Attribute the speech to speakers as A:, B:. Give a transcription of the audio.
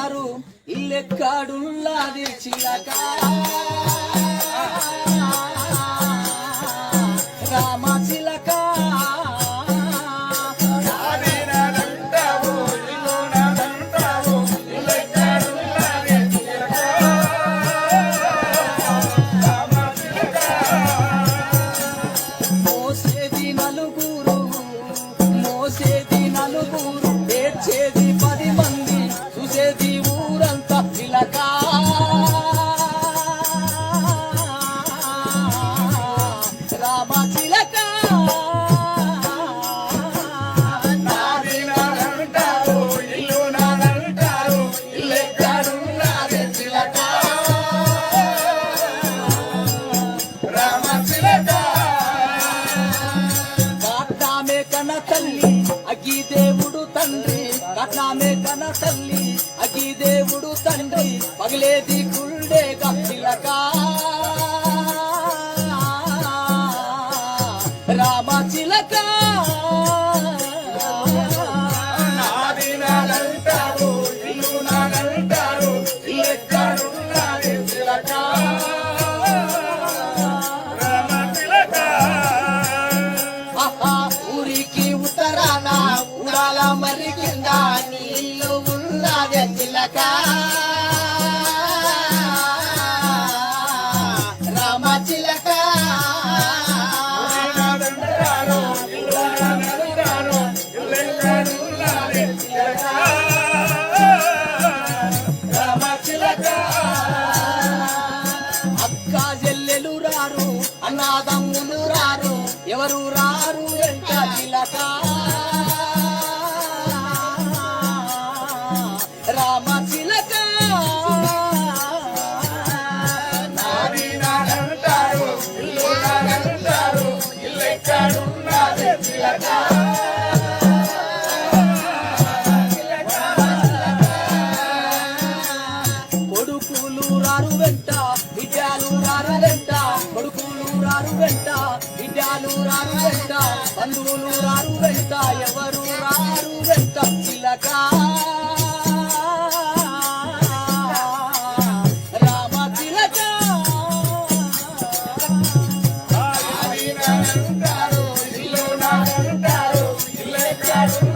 A: రారు ఇల్లెక్కడున్నది చిలక రామ చిలక మోసేది నలుగురు ఏడ్చేది 10 మంది చూసేది ఊరంతా చిలక రామ చిలక కన తల్లి అగ్గి దేవుడు తండ్రి కట్నామే కన తల్లి అగ్గి దేవుడు తండ్రి పగిలేది గుండెగా చిలక రామ చిలక మరి కింద నీళ్ళు ఉన్నది చిలక రామ చిలక రామ చిలక అక్క చెల్లెలు రారు అన్నదమ్ములు రారు ఎవరు రారు ఎంత చిలక రామ చిలక కొడుకులు రారు వెంట విద్యాలు రారు వెంట కొడుకులు రారు వెంట విద్యాలు రారు వెంట బంధువులు రారు వెంట ఎవరు రారు వెంట చిలక
B: ఇల్లు నానంటారు ఇల్లెక్కడున్నది